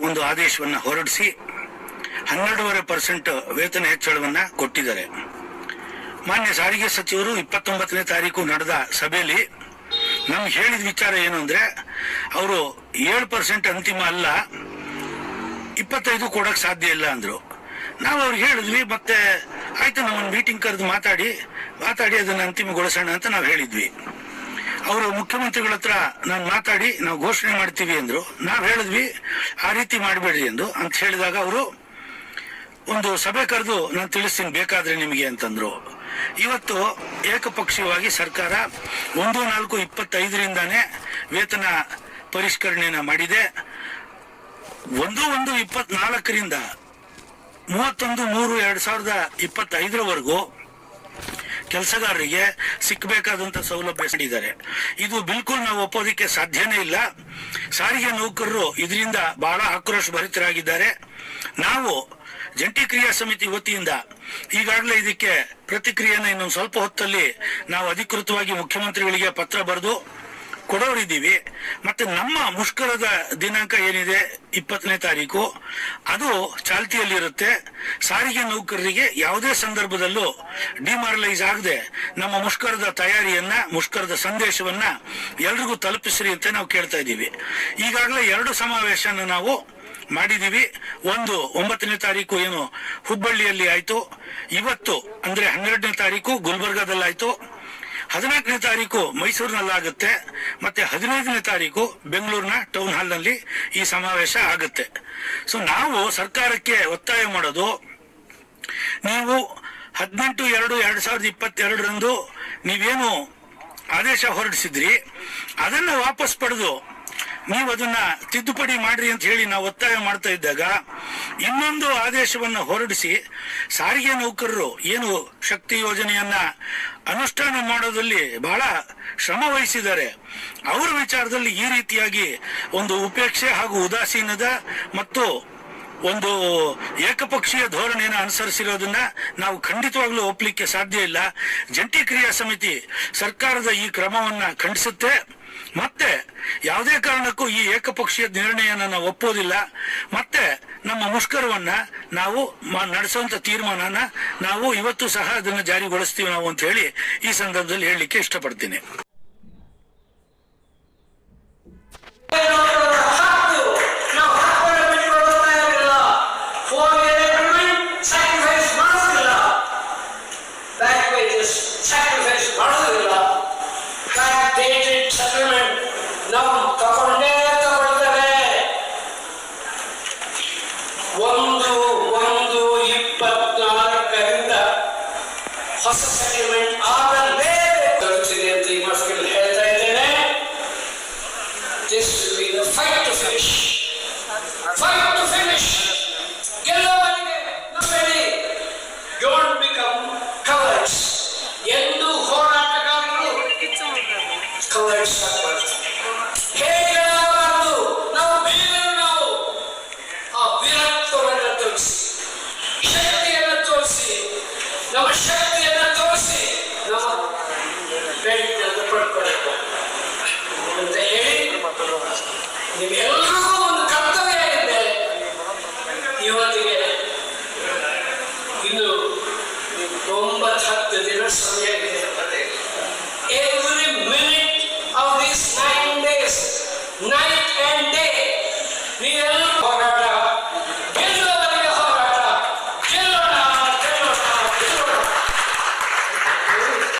ಒಂದು ಆದೇಶವನ್ನ ಹೊರಡಿಸಿ 12.5% ವೇತನ ಹೆಚ್ಚಳವನ್ನ ಕೊಟ್ಟಿದ್ದಾರೆ. ಮಾನ್ಯ ಸಾರಿಗೆ ಸಚಿವರು 29ನೇ ತಾರೀಕು ನಡೆದ ಸಭೆಯಲ್ಲಿ ನಮ್ಗೆ ಹೇಳಿದ ವಿಚಾರ ಏನು ಅಂದ್ರೆ, ಅವರು 7% ಅಂತಿಮ ಅಲ್ಲ, 25 ಕೊಡಕ್ ಸಾಧ್ಯ ಇಲ್ಲ ಅಂದ್ರು. ನಾವು ಅವ್ರಿಗೆ ಹೇಳಿದ್ವಿ, ಮತ್ತೆ ಆಯ್ತು ನಮ್ಮನ್ನು ಮೀಟಿಂಗ್ ಕರೆದು ಮಾತಾಡಿ ಅದನ್ನ ಅಂತಿಮಗೊಳಿಸೋಣ ಅಂತ ನಾವು ಹೇಳಿದ್ವಿ. ಅವರು ಮುಖ್ಯಮಂತ್ರಿಗಳ ಹತ್ರ ನಾನು ಮಾತಾಡಿ ನಾವು ಘೋಷಣೆ ಮಾಡ್ತೀವಿ ಅಂದ್ರು. ನಾವು ಹೇಳಿದ್ವಿ ಆ ರೀತಿ ಮಾಡಬೇಡ್ರಿ ಅಂತ ಹೇಳಿದಾಗ ಅವರು ಒಂದು ಸಭೆ ಕರೆದು ನಾನು ತಿಳಿಸ್ತೀನಿ ಬೇಕಾದ್ರೆ ನಿಮಗೆ ಅಂತಂದ್ರು. ಇವತ್ತು ಏಕಪಕ್ಷೀಯವಾಗಿ ಸರ್ಕಾರ 1/4/25ರಿಂದಾನೇ ವೇತನ ಪರಿಷ್ಕರಣೆಯನ್ನ ಮಾಡಿದೆ. 1/1/24ರಿಂದ 31/3/2025 ಕೆಲಸಗಾರರಿಗೆ ಸಿಕ್ಕಬೇಕಾದಂತ ಸೌಲಭ್ಯ ನೀಡಿದ್ದಾರೆ. ಇದು ಬಿಲ್ಕುಲ್ ನಾವು ಒಪ್ಪೋದಿಕ್ಕೆ ಸಾಧ್ಯನೇ ಇಲ್ಲ. ಸಾರಿಗೆ ನೌಕರರು ಇದರಿಂದ ಬಹಳ ಆಕ್ರೋಶ ಭರಿತರಾಗಿದ್ದಾರೆ. ನಾವು ಜಂಟಿ ಕ್ರಿಯಾ ಸಮಿತಿ ವತಿಯಿಂದ ಈಗಾಗಲೇ ಇದಕ್ಕೆ ಪ್ರತಿಕ್ರಿಯೆಯನ್ನು ಇನ್ನೊಂದು ಸ್ವಲ್ಪ ಹೊತ್ತಲ್ಲಿ ನಾವು ಅಧಿಕೃತವಾಗಿ ಮುಖ್ಯಮಂತ್ರಿಗಳಿಗೆ ಪತ್ರ ಬರೆದು ಕೊಡೋರಿದ್ದೀವಿ. ಮತ್ತೆ ನಮ್ಮ ಮುಷ್ಕರದ ದಿನಾಂಕ ಏನಿದೆ 20ನೇ ತಾರೀಕು, ಅದು ಚಾಲ್ತಿಯಲ್ಲಿರುತ್ತೆ. ಸಾರಿಗೆ ನೌಕರರಿಗೆ ಯಾವುದೇ ಸಂದರ್ಭದಲ್ಲೂ ಡಿಮಾರಲೈಸ್ ಆಗದೆ ನಮ್ಮ ಮುಷ್ಕರದ ತಯಾರಿಯನ್ನ, ಮುಷ್ಕರದ ಸಂದೇಶವನ್ನ ಎಲ್ರಿಗೂ ತಲುಪಿಸ್ರಿ ಅಂತ ನಾವು ಕೇಳ್ತಾ ಇದ್ದೀವಿ. ಈಗಾಗಲೇ 2 ಸಮಾವೇಶನ ನಾವು ಮಾಡಿದೀವಿ. ಒಂದು 9ನೇ ತಾರೀಕು ಏನು ಹುಬ್ಬಳ್ಳಿಯಲ್ಲಿ ಆಯ್ತು, ಇವತ್ತು ಅಂದ್ರೆ 12ನೇ ತಾರೀಕು ಗುಲ್ಬರ್ಗಾದಲ್ಲಾಯ್ತು, 14ನೇ ತಾರೀಕು ಮೈಸೂರಿನಲ್ಲಾಗುತ್ತೆ, ಮತ್ತೆ 15ನೇ ತಾರೀಕು ಬೆಂಗಳೂರಿನ ಟೌನ್ ಹಾಲ್ ನಲ್ಲಿ ಈ ಸಮಾವೇಶ ಆಗುತ್ತೆ. ಸೊ ನಾವು ಸರ್ಕಾರಕ್ಕೆ ಒತ್ತಾಯ ಮಾಡೋದು, ನೀವು 18/2/2022 ನೀವೇನು ಆದೇಶ ಹೊರಡಿಸಿದ್ರಿ ಅದನ್ನ ವಾಪಸ್ ಪಡೆದು ನೀವು ಅದನ್ನ ತಿದ್ದುಪಡಿ ಮಾಡ್ರಿ ಅಂತ ಹೇಳಿ ನಾವು ಒತ್ತಾಯ ಮಾಡ್ತಾ ಇದ್ದಾಗ ಇನ್ನೊಂದು ಆದೇಶವನ್ನು ಹೊರಡಿಸಿ ಸಾರಿಗೆ ನೌಕರರು ಏನು ಶಕ್ತಿ ಯೋಜನೆಯನ್ನ ಅನುಷ್ಠಾನ ಮಾಡೋದಲ್ಲಿ ಬಹಳ ಶ್ರಮ ವಹಿಸಿದ್ದಾರೆ, ಅವರ ವಿಚಾರದಲ್ಲಿ ಈ ರೀತಿಯಾಗಿ ಒಂದು ಉಪೇಕ್ಷೆ ಹಾಗೂ ಉದಾಸೀನದ ಮತ್ತು ಒಂದು ಏಕಪಕ್ಷೀಯ ಧೋರಣೆಯನ್ನು ಅನುಸರಿಸಿರೋದನ್ನ ನಾವು ಖಂಡಿತವಾಗ್ಲೂ ಒಪ್ಪಲಿಕ್ಕೆ ಸಾಧ್ಯ ಇಲ್ಲ. ಜಂಟಿ ಕ್ರಿಯಾ ಸಮಿತಿ ಸರ್ಕಾರದ ಈ ಕ್ರಮವನ್ನ ಖಂಡಿಸುತ್ತೆ. ಮತ್ತೆ ಯಾವುದೇ ಕಾರಣಕ್ಕೂ ಈ ಏಕಪಕ್ಷೀಯ ನಿರ್ಣಯನ ನಾವು ಒಪ್ಪೋದಿಲ್ಲ. ಮತ್ತೆ ನಮ್ಮ ಮುಷ್ಕರವನ್ನ ನಾವು ನಡೆಸುವಂತ ತೀರ್ಮಾನನ ನಾವು ಇವತ್ತು ಸಹ ಅದನ್ನು ಜಾರಿಗೊಳಿಸ್ತೀವಿ ನಾವು ಅಂತ ಹೇಳಿ ಈ ಸಂದರ್ಭದಲ್ಲಿ ಹೇಳಲಿಕ್ಕೆ ಇಷ್ಟಪಡ್ತೀನಿ. ತಗೊಂಡೇ ತಗೊಳ್ತಾರೆ. 1/1/24ರಿಂದ ಹೊಸ ಸೆಟಲ್ಮೆಂಟ್ ಆದ